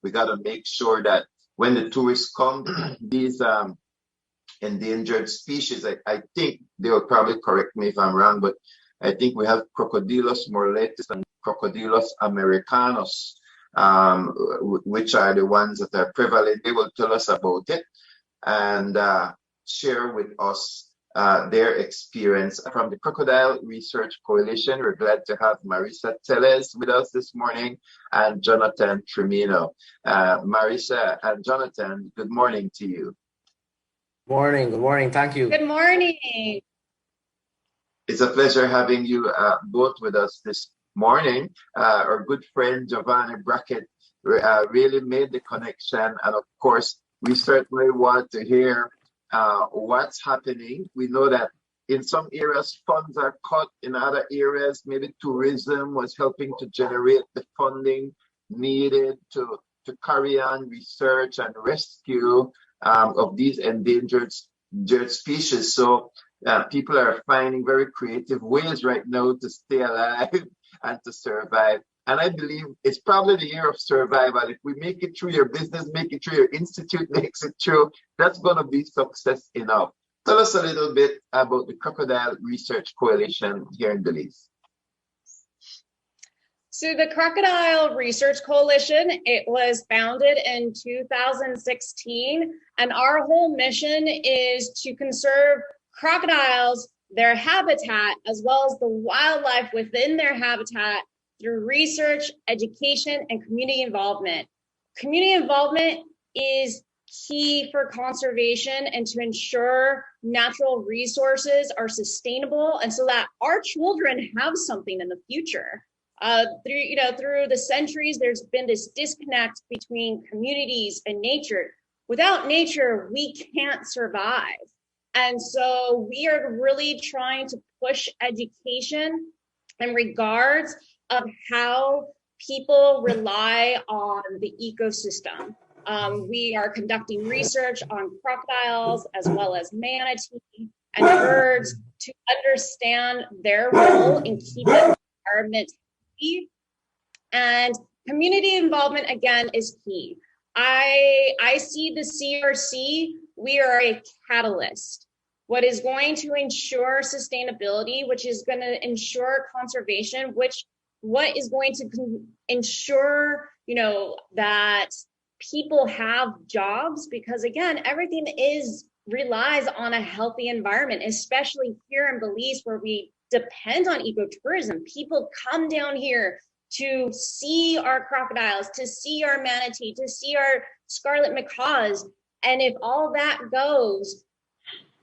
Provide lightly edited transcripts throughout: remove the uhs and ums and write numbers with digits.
We got to make sure that when the tourists come, these endangered species, I think they will probably correct me if I'm wrong, but I think we have Crocodylus morletis and Crocodylus americanus, which are the ones that are prevalent. They will tell us about it and share with us their experience. From the Crocodile Research Coalition, we're glad to have Marisa Teles with us this morning and Jonathan Trimino. Marisa and Jonathan, good morning to you. Good morning. Thank you. Good morning. It's a pleasure having you both with us this morning. Our good friend Giovanni Brackett really made the connection. And of course, we certainly want to hear what's happening. We know that in some areas, funds are cut. In other areas, maybe tourism was helping to generate the funding needed to carry on research and rescue of these endangered species. So people are finding very creative ways right now to stay alive and to survive. And I believe it's probably the year of survival. If we make it through your business, make it through your institute, makes it through, that's going to be success enough. Tell us a little bit about the Crocodile Research Coalition here in Belize. So the Crocodile Research Coalition, it was founded in 2016, and our whole mission is to conserve crocodiles, their habitat, as well as the wildlife within their habitat through research, education, and community involvement. Community involvement is key for conservation and to ensure natural resources are sustainable and so that our children have something in the future. Through the centuries, there's been this disconnect between communities and nature. Without nature, we can't survive. And so we are really trying to push education in regards of how people rely on the ecosystem. We are conducting research on crocodiles as well as manatee and birds to understand their role in keeping the environment healthy. And community involvement, again, is key. I see the CRC, we are a catalyst. What is going to ensure sustainability, which is going to ensure conservation, what is going to ensure, that people have jobs, because again, everything relies on a healthy environment, especially here in Belize where we depend on ecotourism. People come down here to see our crocodiles, to see our manatee, to see our scarlet macaws. And if all that goes,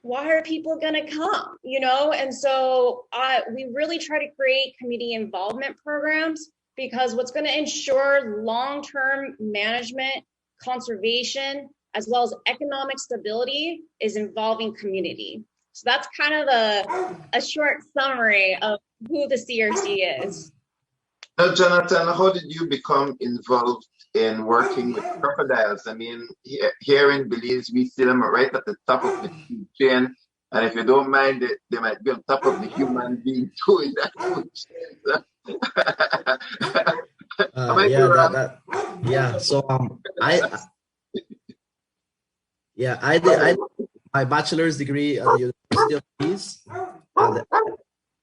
why are people going to come? And so we really try to create community involvement programs, because what's going to ensure long-term management, conservation, as well as economic stability is involving community. So that's kind of a short summary of who the CRC is. Now, Jonathan, how did you become involved in working with crocodiles? I mean, here in Belize, we see them right at the top of the food chain. And if you don't mind, they might be on top of the human being too in that food chain. I did my bachelor's degree at the University of Belize. And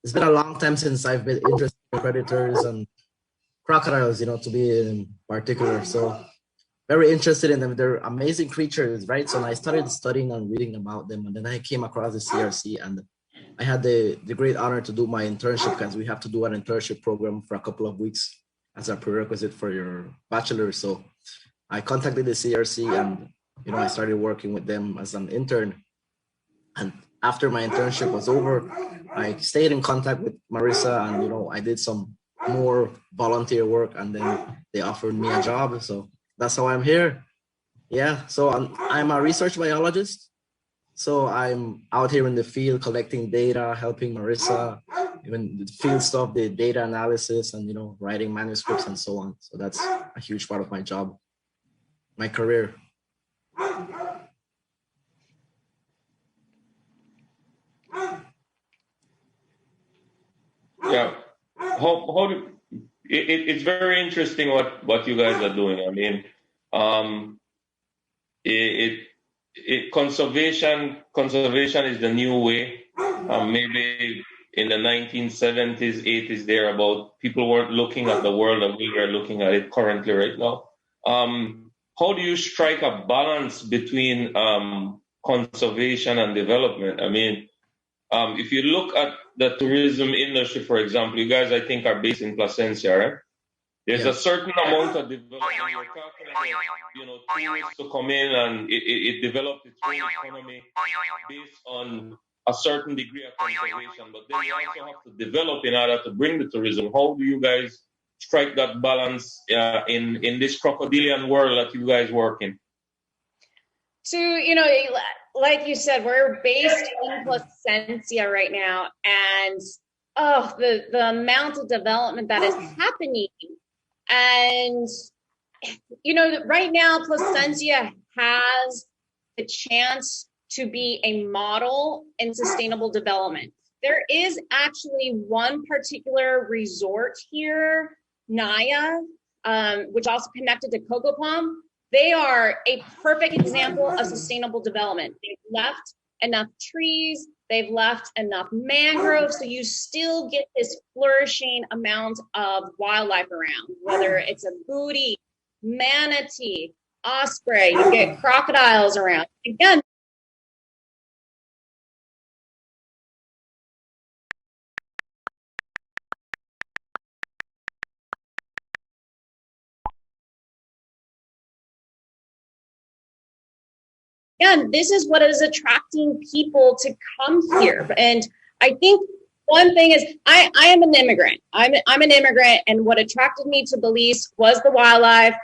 it's been a long time since I've been interested in predators and crocodiles, to be in particular. So very interested in them. They're amazing creatures, right? So I started studying and reading about them, and then I came across the CRC, and I had the great honor to do my internship, because we have to do an internship program for a couple of weeks as a prerequisite for your bachelor. So I contacted the CRC, and I started working with them as an intern. And after my internship was over, I stayed in contact with Marisa, and I did some more volunteer work, and then they offered me a job. So that's how I'm here. Yeah, so I'm a research biologist. So I'm out here in the field collecting data, helping Marisa, even the field stuff, the data analysis, and writing manuscripts and so on. So that's a huge part of my job, my career. Yeah, it's very interesting what you guys are doing. I mean, Conservation is the new way. Maybe in the 1970s, 80s, thereabout, people weren't looking at the world the way we're looking at it currently right now. How do you strike a balance between conservation and development? I mean, if you look at the tourism industry, for example, you guys, I think, are based in Placencia, right? There's a certain amount of development. You're talking about, tourists to come in and it developed its own economy based on a certain degree of conservation. But then you also have to develop in order to bring the tourism. How do you guys strike that balance in this crocodilian world that you guys work in? So, like you said, we're based in Placencia right now, and the amount of development that is happening. And, right now, Placencia has the chance to be a model in sustainable development. There is actually one particular resort here, Naya, which also connected to Coco Palm. They are a perfect example of sustainable development. They've left enough trees, they've left enough mangroves, so you still get this flourishing amount of wildlife around, whether it's a booty, manatee, osprey, you get crocodiles around. Again, this is what is attracting people to come here. And I think one thing is I am an immigrant. I'm an immigrant, and what attracted me to Belize was the wildlife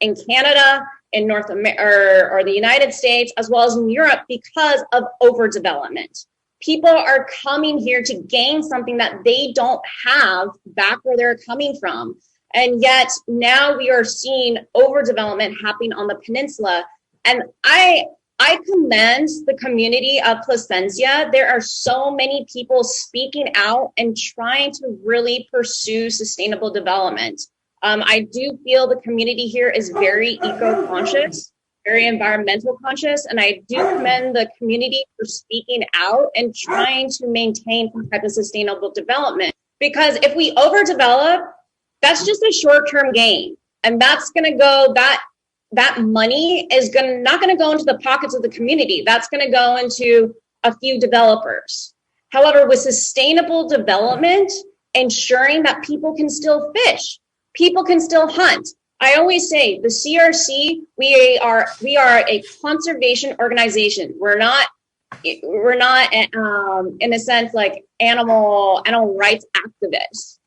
in Canada, in North America, or the United States, as well as in Europe, because of overdevelopment. People are coming here to gain something that they don't have back where they're coming from. And yet now we are seeing overdevelopment happening on the peninsula. And I commend the community of Placencia. There are so many people speaking out and trying to really pursue sustainable development. I do feel the community here is very eco-conscious, very environmental conscious, and I do commend the community for speaking out and trying to maintain some type of sustainable development. Because if we overdevelop, that's just a short-term gain, and that's going to go that money is not going to go into the pockets of the community. That's going to go into a few developers. However, with sustainable development, ensuring that people can still fish, people can still hunt. I always say the CRC, we are a conservation organization. We're not in a sense like animal rights activists.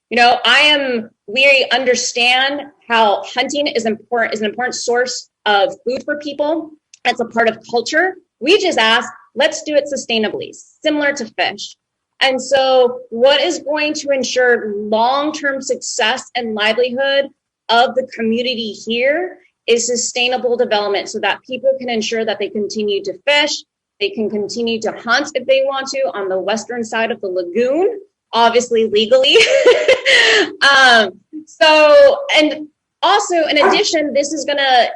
We understand how hunting is an important source of food for people. It's a part of culture. We just ask, let's do it sustainably, similar to fish. And so what is going to ensure long-term success and livelihood of the community here is sustainable development, so that people can ensure that they continue to fish, they can continue to hunt if they want to on the western side of the lagoon, obviously legally. And also, in addition, this is going to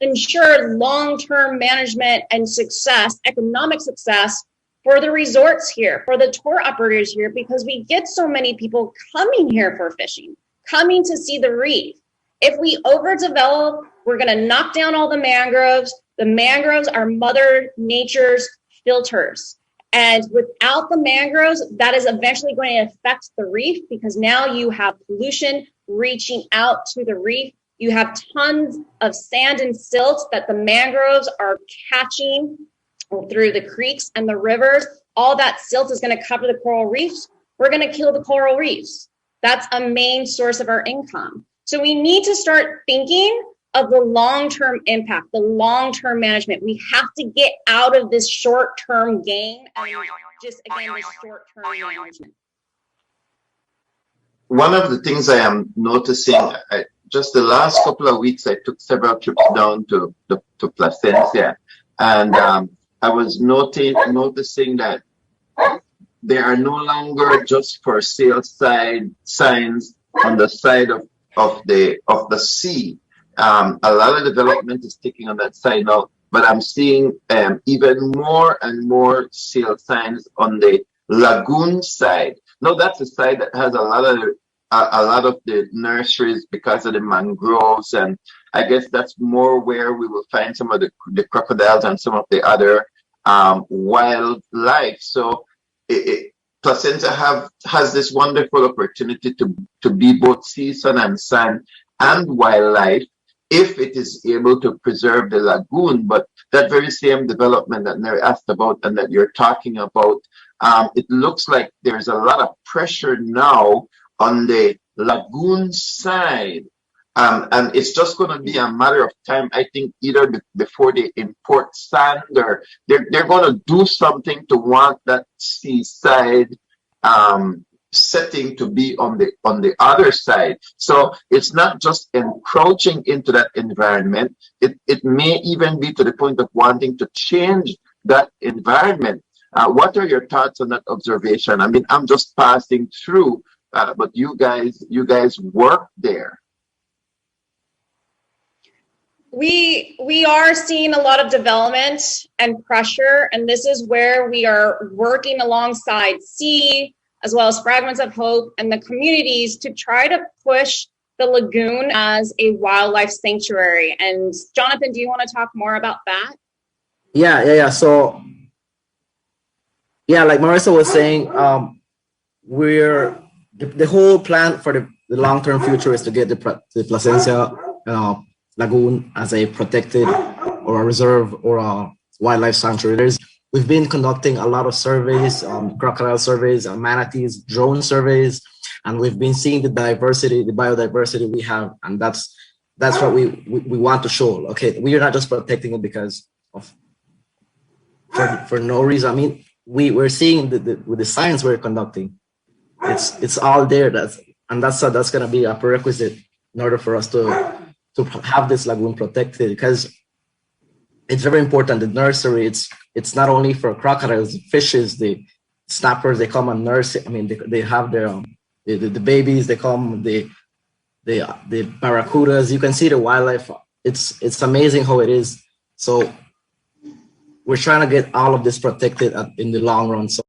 ensure long-term management and success, economic success for the resorts here, for the tour operators here, because we get so many people coming here for fishing, coming to see the reef. If we overdevelop, we're going to knock down all the mangroves. The mangroves are Mother Nature's filters. And without the mangroves, that is eventually going to affect the reef, because now you have pollution reaching out to the reef. You have tons of sand and silt that the mangroves are catching through the creeks and the rivers. All that silt is going to cover the coral reefs. We're going to kill the coral reefs. That's a main source of our income. So we need to start thinking of the long-term impact, the long-term management. We have to get out of this short-term gain and just, again, this short-term management. One of the things I am noticing, just the last couple of weeks, I took several trips down to Placencia, and I was noticing that there are no longer just for sale signs on the side of the sea. A lot of development is taking on that side now, but I'm seeing even more and more sale signs on the lagoon side. Now that's a side that has a lot of the nurseries because of the mangroves, and I guess that's more where we will find some of the crocodiles and some of the other wildlife. So Placentia has this wonderful opportunity to be both sea, sun, and sand and wildlife if it is able to preserve the lagoon. But that very same development that Mary asked about and that you're talking about, it looks like there's a lot of pressure now on the lagoon side. And it's just going to be a matter of time, I think, either before they import sand or they're going to do something to want that seaside setting to be on the other side. So it's not just encroaching into that environment. It may even be to the point of wanting to change that environment. What are your thoughts on that observation? I mean, I'm just passing through, but you guys work there. We are seeing a lot of development and pressure, and this is where we are working alongside SEA, as well as Fragments of Hope and the communities to try to push the lagoon as a wildlife sanctuary. And Jonathan, do you want to talk more about that? Yeah. So, yeah, like Marissa was saying, the whole plan for the long-term future is to get the Placencia Lagoon as a protected or a reserve or a wildlife sanctuary. We've been conducting a lot of surveys, crocodile surveys, manatees, drone surveys, and we've been seeing the diversity, the biodiversity we have, and that's what we want to show. Okay, we are not just protecting it because of for no reason. I mean, we're seeing with the science we're conducting, it's all there. That's going to be a prerequisite in order for us to have this lagoon protected, because it's very important. The nursery, it's not only for crocodiles, fishes, the snappers, they come and nurse. I mean, they have their the babies, they come, the barracudas. You can see the wildlife. It's amazing how it is. So we're trying to get all of this protected in the long run. So